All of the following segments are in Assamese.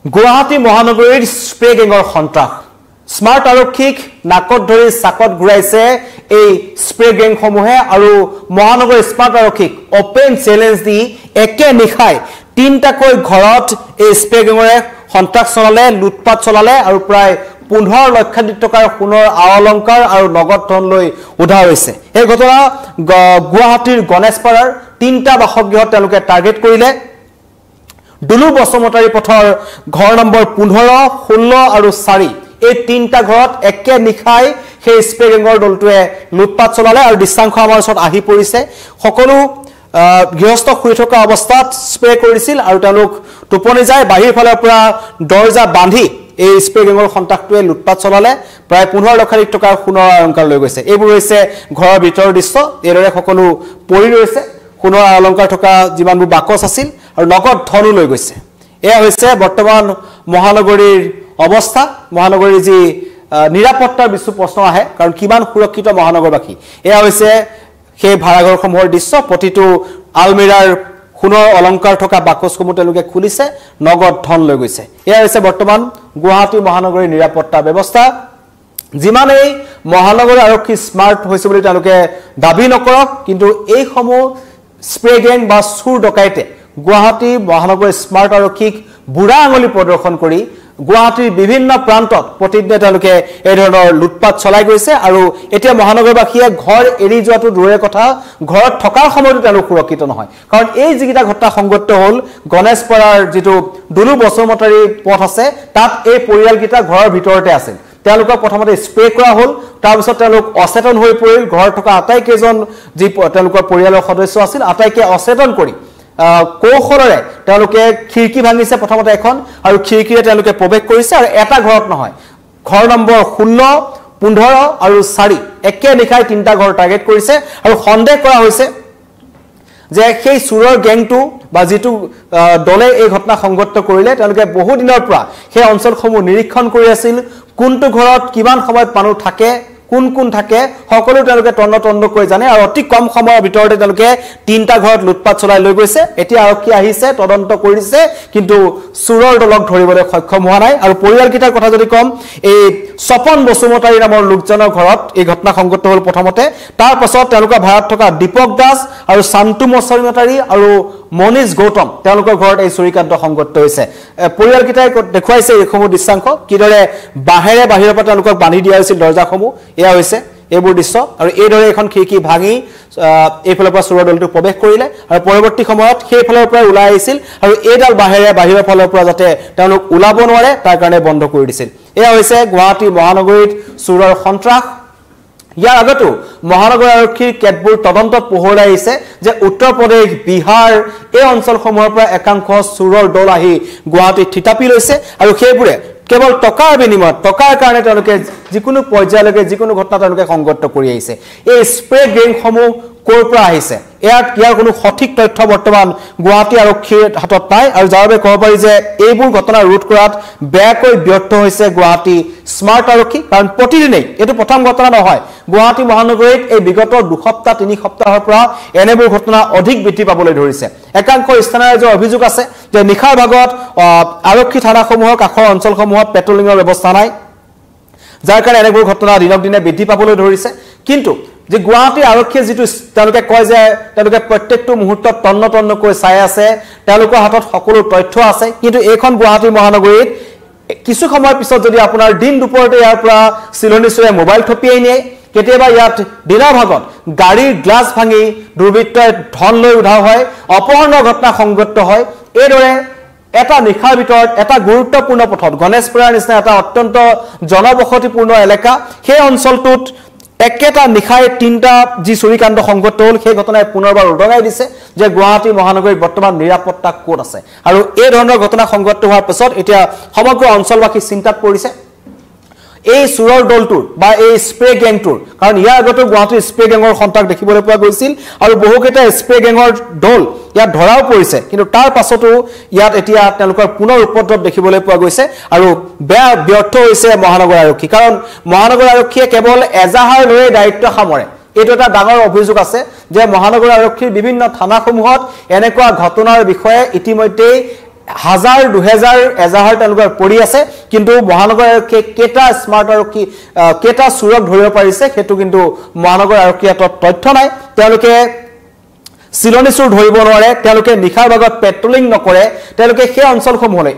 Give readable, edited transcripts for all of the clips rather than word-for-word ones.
গুৱাহাটী মহানগৰীৰ স্প্ৰে গেঙৰ সন্ত্ৰাস স্মাৰ্ট আৰক্ষীক নাকত ধৰি চাকত ঘূৰাইছে এই স্প্ৰে গেংসমূহে আৰু মহানগৰ স্মাৰ্ট আৰক্ষীক ওপেন চ্যালেঞ্জ দি একে নিখাই তিনটাকৈ ঘৰত এই স্প্ৰে গেঙৰে সন্ত্ৰাস চলালে লুটপাট চলালে আৰু প্ৰায় 15 লক্ষাধিক টকাৰ সোণৰ আলংকাৰ আৰু নগদ ধন লৈ উদ্ধাৰ হৈছে এই ঘটনা গুৱাহাটীৰ গণেশপাৰাৰ তিনটা বাসগৃহত তেওঁলোকে টাৰ্গেট কৰিলে দুলু বসমতাৰী পথৰ ঘৰ নম্বৰ 15 16 আৰু 4 এই তিনটা ঘৰত একে নিখাই সেই স্প্ৰে গেঙৰ দলটোৱে লুটপাট চলালে আৰু দৃশ্যাংশ আমাৰ ওচৰত আহি পৰিছে সকলো গৃহস্থ শুই থকা অৱস্থাত স্প্ৰে কৰিছিল আৰু তেওঁলোক টোপনি যায় বাহিৰ ফালৰ পৰা দৰজা বান্ধি এই স্প্ৰে গেঙৰ সন্ত্ৰাসটোৱে লুটপাট চলালে প্ৰায় 15 লক্ষাধিক টকাৰ সোণৰ অলংকাৰ লৈ গৈছে এইবোৰ হৈছে ঘৰৰ ভিতৰৰ দৃশ্য এৰে সকলো পৰি ৰৈছে সোণৰ অলংকাৰ থকা যিমানবোৰ বাকচ আছিল আৰু নগদ ধনো লৈ গৈছে এয়া হৈছে বৰ্তমান মহানগৰীৰ অৱস্থা মহানগৰীৰ যি নিৰাপত্তাৰ বিশু প্ৰশ্ন আহে কাৰণ কিমান সুৰক্ষিত মহানগৰবাসী এয়া হৈছে সেই ভাড়াঘৰসমূহৰ দৃশ্য প্ৰতিটো আলমিৰাৰ সোণৰ অলংকাৰ থকা বাকচসমূহ তেওঁলোকে খুলিছে নগদ ধন লৈ গৈছে এয়া হৈছে বৰ্তমান গুৱাহাটী মহানগৰীৰ নিৰাপত্তা ব্যৱস্থা যিমানেই মহানগৰ আৰক্ষী স্মাৰ্ট হৈছে বুলি তেওঁলোকে দাবী নকৰক কিন্তু এই সমূহ স্প্ৰে গেং বা চুৰ ডকাইতে গুৱাহাটী মহানগৰ স্মাৰ্ট আৰক্ষীক বুঢ়া আঙুলি প্ৰদৰ্শন কৰি গুৱাহাটীৰ বিভিন্ন প্ৰান্তত প্ৰতিদিনে তেওঁলোকে এই ধৰণৰ লুটপাট চলাই গৈছে আৰু এতিয়া মহানগৰবাসীয়ে ঘৰ এৰি যোৱাটো দূৰৰে কথা ঘৰত থকাৰ সময়তো তেওঁলোক সুৰক্ষিত নহয় কাৰণ এই যিটা ঘটনা সংঘটিত হ'ল গণেশপাৰাৰ যিটো দুলু বসমতাৰী পথ আছে তাত এই পৰিয়ালকেইটা ঘৰৰ ভিতৰতে আছিল তেওঁলোকক প্ৰথমতে স্প্ৰে কৰা হ'ল তাৰ পিছত তেওঁলোক অচেতন হৈ পৰিল ঘৰত থকা আটাইকেইজন যি তেওঁলোকৰ পৰিয়ালৰ সদস্য আছিল আটাইকে অচেতন কৰি কৌশলৰে তেওঁলোকে খিৰিকী ভাঙিছে প্ৰথমতে এখন আৰু খিৰিকীৰে তেওঁলোকে প্ৰৱেশ কৰিছে আৰু এটা ঘৰত নহয় ঘৰ নম্বৰ 16 15 আৰু 4 একে নিখাই তিনটা ঘৰ টাৰ্গেট কৰিছে আৰু সন্দেহ কৰা হৈছে যে সেই চুৰৰ গেংটো বা যিটো দলে এই ঘটনা সংঘটিত কৰিলে তেওঁলোকে বহু দিনৰ পৰা সেই অঞ্চলসমূহ নিৰীক্ষণ কৰি আছিল কোনটো ঘৰত কিমান সময়ত মানুহ থাকে কোন থাকে সকলো তেওঁলোকে তন্ন কৰি জানে আৰু অতি কম সময়ৰ ভিতৰতে তেওঁলোকে তিনটা ঘৰত লুটপাট চলাই লৈ গৈছে এতিয়া আৰক্ষী আহিছে তদন্ত কৰিছে কিন্তু চুৰৰ দলক ধৰিবলৈ সক্ষম হোৱা নাই আৰু পৰিয়ালকেইটাৰ কথা যদি কম এই স্বপন বসুমতাৰী নামৰ লোকজনৰ ঘৰত এই ঘটনা সংঘটিত হ'ল প্ৰথমতে তাৰ পাছত তেওঁলোকৰ ভাড়াত থকা দীপক দাস আৰু শান্তু বসুমতাৰী আৰু মনীষ গৌতম তেওঁলোকৰ ঘৰত এই চুৰিকাণ্ড সংঘটিত হৈছে পৰিয়ালকেইটাই দেখুৱাইছে এইসমূহ দৃশ্যাংশ কিদৰে বাহিৰে বাহিৰৰ পৰা তেওঁলোকক বান্ধি দিয়া হৈছিল দৰ্জাসমূহ এয়া হৈছে এইবোৰ দৃশ্য আৰু এইদৰে এখন খিৰিকী ভাঙি এইফালৰ পৰা চুৰৰ দলটো প্ৰৱেশ কৰিলে আৰু পৰৱৰ্তী সময়ত সেইফালৰ পৰা ওলাই আহিছিল আৰু এইডাল বাহিৰৰ ফালৰ পৰা যাতে তেওঁলোক ওলাব নোৱাৰে তাৰ কাৰণে বন্ধ কৰি দিছিল এয়া হৈছে গুৱাহাটী মহানগৰীত চুৰৰ সন্ত্ৰাস ইয়াৰ আগতো মহানগৰ আৰক্ষীৰ কেতবোৰ তদন্তত পোহৰলৈ আহিছে যে উত্তৰ প্ৰদেশ বিহাৰ এই অঞ্চলসমূহৰ পৰা একাংশ চুৰৰ দল আহি গুৱাহাটীত থিতাপি লৈছে আৰু সেইবোৰে কেৱল টকাৰ বিনিময়ত টকাৰ কাৰণে তেওঁলোকে যিকোনো পৰ্যায়লৈকে যিকোনো ঘটনা তেওঁলোকে সংঘটিত কৰি আহিছে এই স্প্ৰে গেংসমূহ ক'ৰ পৰা আহিছে ইয়াৰ কোনো সঠিক তথ্য বৰ্তমান গুৱাহাটী আৰক্ষীৰ হাতত নাই আৰু যাৰ বাবে ক'ব পাৰি যে এইবোৰ ঘটনা ৰোধ কৰাত বেয়াকৈ ব্যৰ্থ হৈছে গুৱাহাটী স্মাৰ্ট আৰক্ষী কাৰণ প্ৰতিদিনেই এইটো প্ৰথম ঘটনা নহয় গুৱাহাটী মহানগৰীত এই বিগত 2 সপ্তাহ 3 সপ্তাহৰ পৰা এনেবোৰ ঘটনা অধিক বৃদ্ধি পাবলৈ ধৰিছে একাংশ স্থানীয় ৰাইজৰ অভিযোগ আছে যে নিখাৰ ভাগত আৰক্ষী থানাসমূহৰ কাষৰ অঞ্চলসমূহত পেট্ৰলিঙৰ ব্যৱস্থা নাই যাৰ কাৰণে এনেবোৰ ঘটনা দিনক দিনে বৃদ্ধি পাবলৈ ধৰিছে কিন্তু যে গুৱাহাটী আৰক্ষীয়ে যিটো তেওঁলোকে কয় যে তেওঁলোকে প্ৰত্যেকটো মুহূৰ্তত তন্নকৈ চাই আছে তেওঁলোকৰ হাতত সকলো তথ্য আছে কিন্তু এইখন গুৱাহাটী মহানগৰীত কিছু সময় পিছত যদি আপোনাৰ দিন দুপৰতে ইয়াৰ পৰা চিলনিচৰে মোবাইল থপিয়াই নিয়ে কেতিয়াবা ইয়াত দিনৰ ভাগত গাড়ীৰ গ্লাছ ভাঙি দুৰ্বৃত্তই ধন লৈ উধাও হয় অপহৰণৰ ঘটনা সংঘটিত হয় এইদৰে এটা নিখাৰ ভিতৰত এটা গুৰুত্বপূৰ্ণ পথত গণেশপুৰৰ নিচিনা এটা অত্যন্ত জনবসতিপূৰ্ণ এলেকা সেই অঞ্চলটোত একেটা নিখাই তিনটা যি চুৰিকাণ্ড সংঘটিত হ'ল সেই ঘটনাই পুনৰবাৰ উদঙাই দিছে যে গুৱাহাটী মহানগৰীত বৰ্তমান নিৰাপত্তা ক'ত আছে আৰু এই ধৰণৰ ঘটনা সংঘটিত হোৱাৰ পিছত এতিয়া সমগ্ৰ অঞ্চলবাসী চিন্তাত পৰিছে এই চুৰৰ দলটোৰ বা এই স্প্ৰে গেংটোৰ কাৰণ ইয়াৰ আগতে গুৱাহাটীৰ স্প্ৰে গেঙৰ সন্ত্ৰাস দেখিবলৈ পোৱা গৈছিল আৰু বহুকেইটা স্প্ৰে গেঙৰ দল ইয়াত ধৰাও পৰিছে কিন্তু তাৰ পাছতো ইয়াত এতিয়া তেওঁলোকৰ পুনৰ উপদ্ৰৱ দেখিবলৈ পোৱা গৈছে আৰু বেয়া ব্যৰ্থ হৈছে মহানগৰ আৰক্ষী কাৰণ মহানগৰ আৰক্ষীয়ে কেৱল এজাহাৰ লৈ দায়িত্ব সামৰে এইটো এটা ডাঙৰ অভিযোগ আছে যে মহানগৰ আৰক্ষীৰ বিভিন্ন থানাসমূহত এনেকুৱা ঘটনাৰ বিষয়ে ইতিমধ্যে হাজাৰ 2000 এজাহাৰ তেওঁলোকৰ পৰি আছে কিন্তু মহানগৰ আৰক্ষীয়ে কেটা স্মাৰ্ট আৰক্ষী কেটা চুৰক ধৰিব পাৰিছে হেতু কিন্তু মহানগৰ আৰক্ষীৰ তথ্য নাই তেওঁলোকে চিলনি চুৰ ধৰিব নোৱাৰে তেওঁলোকে নিখাৰ ভাগত পেট্ৰলিং নকৰে তেওঁলোকে সেই অঞ্চলসমূহলৈ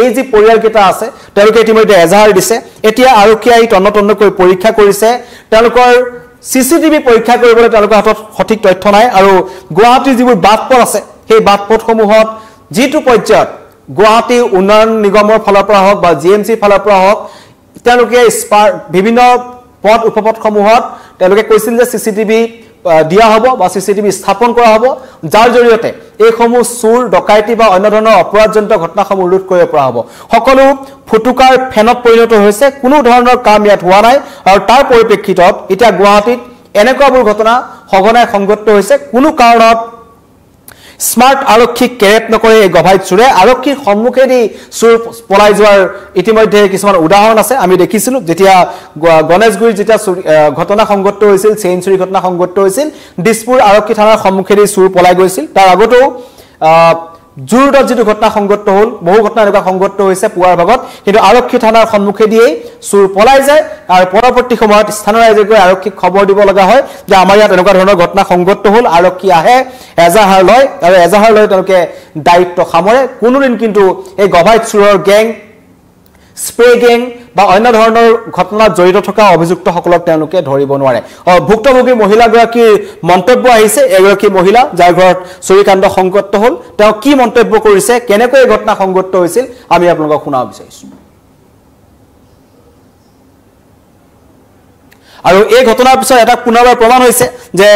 এই যি পৰিয়ালকেইটা আছে তেওঁলোকে ইতিমধ্যে এজাহাৰ দিছে এতিয়া আৰক্ষীয়ে এই তন্নকৈ পৰীক্ষা কৰিছে তেওঁলোকৰ সিসিটিভি পৰীক্ষা কৰিবলৈ তেওঁলোকৰ হাতত সঠিক তথ্য নাই আৰু গুৱাহাটীৰ যিবোৰ বাটপথ আছে সেই বাটপথসমূহত যেটো পৰ্যায়ত গুৱাহাটী উন্নয়ন নিগমৰ ফালৰ পৰা হওক বা জিএমসি ফালৰ পৰা হওক তেওঁলোকে বিভিন্ন পথ উপপথসমূহত তেওঁলোকে কৈছিল যে সিসিটিভি দিয়া হ'ব বা সিসিটিভি স্থাপন কৰা হ'ব যাৰ জৰিয়তে এই সমূহ চুৰ ডকাইতি বা অন্য ধৰণৰ অপৰাধজনিত ঘটনাসমূহ ৰোধ কৰিব পৰা হ'ব সকলো ফুটুকাৰ ফেনত পৰিণত হৈছে কোনো ধৰণৰ কাম ইয়াত হোৱা নাই আৰু তাৰ পৰিপ্ৰেক্ষিতত এতিয়া গুৱাহাটীত এনেকুৱাবোৰ ঘটনা সঘনাই সংঘটিত হৈছে কোনো কাৰণত স্মাৰ্ট আৰক্ষীক কেৰেপ নকৰে এই গভাইত চুৰে আৰক্ষীৰ সন্মুখেদি চুৰ পলাই যোৱাৰ ইতিমধ্যে কিছুমান উদাহৰণ আছে আমি দেখিছিলো যেতিয়া গণেশগুৰি যেতিয়া ঘটনা সংঘটিত হৈছিল চেইন চুৰি ঘটনা সংঘটিত হৈছিল দিছপুৰ আৰক্ষী থানাৰ সন্মুখেদি চুৰ পলাই গৈছিল তাৰ আগতেও জুৰুডত যেটো ঘটনা সংঘটিত হল বহু ঘটনা এনেকুৱা সংঘটিত হৈছে পুৱাৰ ভাগত কিন্তু আৰক্ষী থানাৰ সন্মুখেদিয়েই চুৰ পলাই যায় আৰু পৰৱৰ্তী সময়ত স্থানীয় ৰাইজে গৈ আৰক্ষীক খবৰ দিব লগা হয় যে আমাৰ ইয়াত এনেকুৱা ধৰণৰ ঘটনা সংঘটিত হল আৰক্ষী আহে এজাহাৰ লয় আৰু এজাহাৰ লৈ তেওঁলোকে দায়িত্ব সামৰে কোনোদিন কিন্তু এই গভাইত চুৰৰ গেং স্প্ৰে গেং বা অন্য ধৰণৰ ঘটনাত জড়িত থকা অভিযুক্তসকলক তেওঁলোকে ধৰিব নোৱাৰে ভুক্তভোগী মহিলাগৰাকীৰ মন্তব্য আহিছে এগৰাকী মহিলা যাৰ ঘৰত চুৰিকাণ্ড সংঘটিত হল তেওঁ কি মন্তব্য কৰিছে কেনেকৈ ঘটনা সংঘটিত হৈছিল আমি আপোনালোকক শুনাব বিচাৰিছো আৰু এই ঘটনাৰ পিছত এটা পুনৰবাৰ প্ৰমাণ হৈছে যে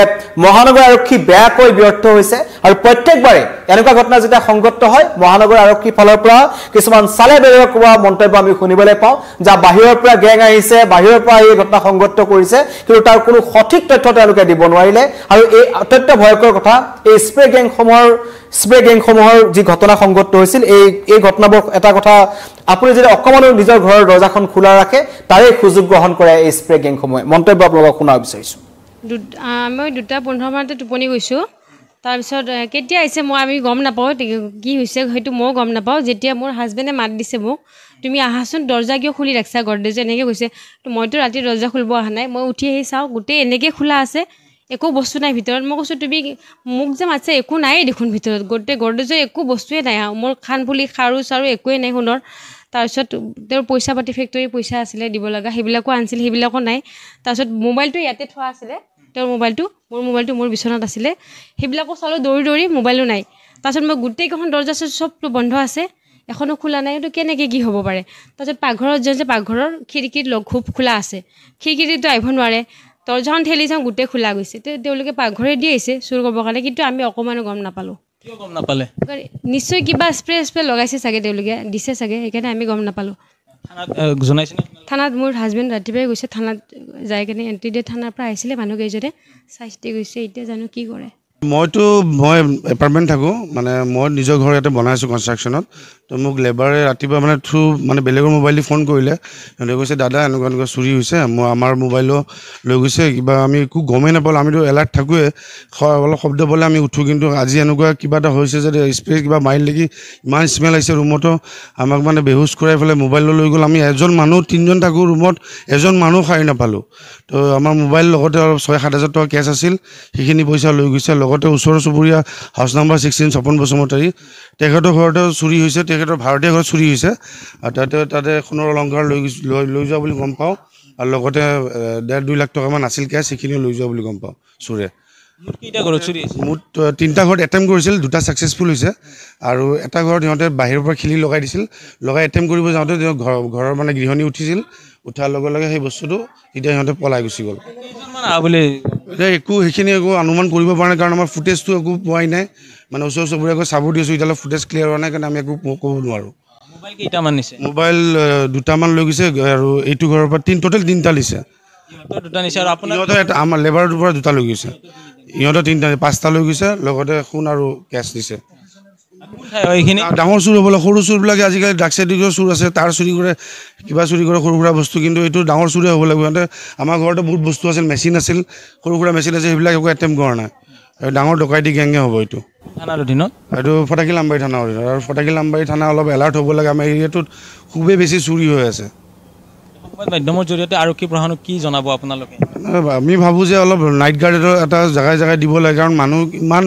মহানগৰ আৰক্ষী বেয়াকৈ ব্যৰ্থ হৈছে আৰু প্ৰত্যেকবাৰে এনেকুৱা ঘটনা যেতিয়া সংঘটিত হয় মহানগৰ আৰক্ষী ফালৰ পৰা কিছুমান সালে বেৰৰ কোৱা মন্তব্য আমি শুনিবলৈ পাওঁ যা বাহিৰৰ পৰা গেং আহিছে বাহিৰৰ পৰা এই ঘটনা সংঘটিত কৰিছে কিন্তু তাৰ কোনো সঠিক তথ্য তেওঁলোকে দিব নোৱাৰিলে আৰু এই অত্যন্ত ভয়ংকৰ কথা এই স্প্ৰে গেংসমূহৰ যি ঘটনা সংঘটিত হৈছিল এই ঘটনাবোৰ এটা কথা আপুনি যদি অকমানো নিজৰ ঘৰৰ দৰজাখন খোলা ৰাখে তাৰে সুযোগ গ্ৰহণ কৰে এই স্প্ৰে গেংসমূহে মন্তব্য আপোনালোকক শুনাব বিচাৰিছো মই 2:15 মানতে টোপনি গৈছো তাৰ পিছত কেতিয়া আহিছে আমি গম নাপাওঁ কি হৈছে হয়তো মই গম নাপাওঁ যেতিয়া মোৰ হাজবেণ্ডে মাত দিছে মোক তুমি আহাচোন দৰজা কিয় খুলি ৰাখছা গৰ্দেজে এনেকৈ কৈছে মইতো ৰাতি দৰজা খুলিব অহা নাই মই উঠি আহি চাওঁ গোটেই এনেকৈ খোলা আছে একো বস্তু নাই ভিতৰত মই কৈছোঁ তুমি মোক যে মাতছে একো নাই দেখোন ভিতৰত গোটেই গৰ্দেজৰ একো বস্তুৱে নাই মোৰ খানফুলি খাৰু চাৰু একোৱে নাই সোণৰ তাৰপিছত তেওঁৰ পইচা পাতি ফেক্টৰী পইচা আছিলে দিব লগা সেইবিলাকো আনিছিল সেইবিলাকো নাই তাৰপিছত মোবাইলটো ইয়াতে থোৱা আছিলে তেওঁৰ মোবাইলটো মোৰ বিচনাত আছিলে সেইবিলাকো চালোঁ দৌৰি মোবাইলো নাই তাৰপিছত মই গোটেইকেইখন দৰজা চবটো বন্ধ আছে এখনো খোলা নাই এইটো কেনেকৈ কি হ'ব পাৰে তাৰপিছত পাকঘৰত যে পাকঘৰৰ খিৰিকীত খুব খোলা আছে খিৰিকীটো আহিব নোৱাৰে দৰজাখন ঠেলি চাওঁ গোটেই খোলা গৈছে তেওঁলোকে পাকঘৰে দি আহিছে চুৰ কৰিবৰ কাৰণে কিন্তু আমি অকণমানো গম নাপালোঁ কিয় গম নাপালে নিশ্চয় কিবা স্প্ৰে লগাইছে চাগে তেওঁলোকে দিছে চাগে সেইকাৰণে আমি গম নাপালোঁ থানাত মোৰ হাজবেণ্ড ৰাতিপুৱাই গৈছে থানাত যাই কিনে এণ্ট্ৰি দিয়ে থানাৰ পৰা আহিছিলে মানুহকেইজনে চাই চিতি গৈছে এতিয়া জানো কি কৰে মই এপাৰ্টমেণ্ট থাকোঁ মানে মই নিজৰ ঘৰ ইয়াতে বনাইছোঁ কনষ্ট্ৰাকশ্যনত তো মোক লেবাৰে ৰাতিপুৱা মানে বেলেগৰ মোবাইল দি ফোন কৰিলে সিহঁতে কৈছে দাদা এনেকুৱা চুৰি হৈছে মই আমাৰ মোবাইলো লৈ গৈছে কিবা আমি একো গমেই নাপালোঁ আমিতো এলাৰ্ট থাকোঁৱে অলপ শব্দ পালে আমি উঠোঁ কিন্তু আজি এনেকুৱা কিবা এটা হৈছে যে স্প্ৰে কিবা মাৰিল নেকি ইমান স্মেল আহিছে ৰুমতো আমাক মানে বেহুচ কৰাই পেলাই মোবাইল লৈ গ'ল আমি এজন মানুহ 3জন থাকোঁ ৰুমত এজন মানুহ সাৰি নাপালোঁ তো আমাৰ মোবাইল লগতে অলপ 6-7 হাজাৰ টকা কেছ আছিল সেইখিনি পইচা লৈ গৈছে লগতে ওচৰ চুবুৰীয়া হাউচ নাম্বাৰ 16 স্বপন বসুমতাৰী তেখেতৰ ঘৰতে চুৰি হৈছে তেখেতৰ ভাড়াতীয়া ঘৰত চুৰি হৈছে আৰু তাতে সোণৰ অলংকাৰ লৈ যোৱা বুলি গম পাওঁ আৰু লগতে 1.5-2 লাখ টকামান আছিল কেছ সেইখিনিও লৈ যোৱা বুলি গম পাওঁ চুৰে মোৰ 3টা ঘৰত এটেম্প কৰিছিল 2টা ছাকচেছফুল হৈছে আৰু এটা ঘৰত সিহঁতে বাহিৰৰ পৰা খিলি লগাই দিছিল লগাই এটেম্প কৰিব যাওঁতে ঘৰৰ মানে গৃহিণী উঠিছিল উঠাৰ লগে লগে সেই বস্তুটো এতিয়া সিহঁতে পলাই গুচি গ'ল সেইখিনি একো অনুমান কৰিব পৰা নাই কাৰণ আমাৰ ফুটেজটো একো পোৱাই নাই মানে ওচৰ চুবুৰীয়াকৈ চাব দিছোঁ এতিয়ালৈ ফুটেজ ক্লিয়াৰ হোৱা নাই কাৰণে আমি একো ক'ব নোৱাৰোঁ মোবাইল 2টামান লৈ গৈছে আৰু এইটো ঘৰৰ পৰা টোটেল 3টা লৈছে আমাৰ লেবাৰৰ পৰা 2টা লৈ গৈছে ইহঁতৰ 5টা লৈ গৈছে লগতে সোণ আৰু কেছ দিছে ডাঙৰ চুৰ হ'বলৈ সৰু চুৰবিলাকে আজিকালি ড্ৰাগছ এডিক্টৰ চুৰ আছে তাৰ চুৰি কৰে কিবা চুৰি কৰে সৰু সুৰা বস্তু কিন্তু এইটো ডাঙৰ চুৰে হ'ব লাগিব সিহঁতে আমাৰ ঘৰতে বহুত বস্তু আছিল মেচিন আছিল সৰু সুৰা মেচিন আছে সেইবিলাক একো এটেম্প কৰা নাই ডাঙৰ ডকাইতি গেংগে হ'ব এইটো থানাৰ অধীনত এইটো ফটাকিল আমবাৰী থানাৰ অধীনত আৰু ফটাকিল আমবাৰী থানা অলপ এলাৰ্ট হ'ব লাগে আমাৰ এৰিয়াটোত খুবেই বেছি চুৰি হৈ আছে সংবাদ মাধ্যমৰ জৰিয়তে আৰক্ষী প্ৰশাসনক কি জনাব আপোনালোকে আমি ভাবোঁ যে অলপ নাইট গাৰ্ডৰ এটা জেগাই জেগাই দিব লাগে কাৰণ মানুহ ইমান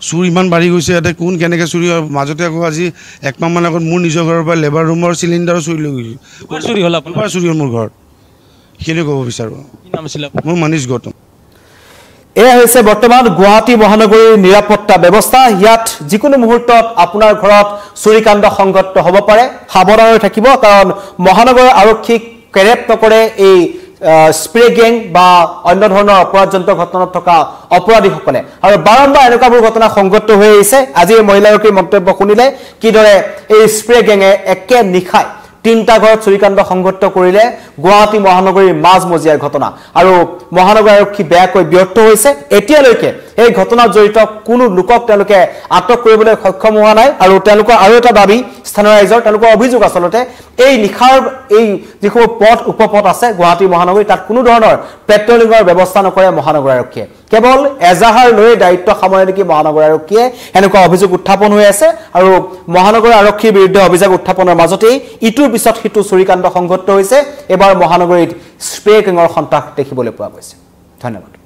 চুৰ ইমান বাঢ়ি গৈছে ইয়াতে কোন কেনেকৈ চুৰি হয় মাজতে আকৌ আজি একমাহমান আগত মোৰ নিজৰ ঘৰৰ পৰা লেবাৰ ৰুমৰ চিলিণ্ডাৰো চুৰি লৈ গৈছে চুৰি হ'ল আপোনাৰ চুৰি হ'ল মোৰ ঘৰত সেইখিনি ক'ব বিচাৰোঁ কি নাম আছিলে মোৰ মনীষ গৌতম এয়া হৈছে বৰ্তমান গুৱাহাটী মহানগৰীৰ নিৰাপত্তা ব্যৱস্থা ইয়াত যিকোনো মুহূৰ্তত আপোনাৰ ঘৰত চুৰিকাণ্ড সংঘটিত হ'ব পাৰে সাৱধান হৈ থাকিব কাৰণ মহানগৰ আৰক্ষীক কেৰেপ নকৰে এই স্প্ৰে গেং বা অন্য ধৰণৰ অপৰাধজনিত ঘটনাত থকা অপৰাধীসকলে আৰু বাৰম্বাৰ এনেকুৱাবোৰ ঘটনা সংঘটিত হৈ আহিছে আজি মহিলাগৰাকীৰ মন্তব্য শুনিলে কিদৰে এই স্প্ৰে গেঙে একে নিশাই 3টা ঘৰত চুৰিকাণ্ড সংঘটিত কৰিলে গুৱাহাটী মহানগৰীৰ মাজমজিয়াৰ ঘটনা আৰু মহানগৰ আৰক্ষী বেয়াকৈ ব্যৰ্থ হৈছে এতিয়ালৈকে এই ঘটনাত জড়িত কোনো লোকক তেওঁলোকে আটক কৰিবলৈ সক্ষম হোৱা নাই আৰু তেওঁলোকৰ আৰু এটা দাবী স্থানীয় ৰাইজৰ তেওঁলোকৰ অভিযোগ আচলতে এই নিশাৰ এই যিসমূহ পথ উপপথ আছে গুৱাহাটী মহানগৰী তাত কোনো ধৰণৰ পেট্ৰলিঙৰ ব্যৱস্থা নকৰে মহানগৰ আৰক্ষীয়ে কেৱল এজাহাৰ লৈ দায়িত্ব সামৰে নেকি মহানগৰ আৰক্ষীয়ে এনেকুৱা অভিযোগ উত্থাপন হৈ আছে আৰু মহানগৰ আৰক্ষীৰ বিৰুদ্ধে অভিযোগ উত্থাপনৰ মাজতেই ইটোৰ পিছত সিটো চুৰিকাণ্ড সংঘটিত হৈছে এবাৰ মহানগৰীত স্প্ৰে গেঙৰ সন্ত্ৰাস দেখিবলৈ পোৱা গৈছে ধন্যবাদ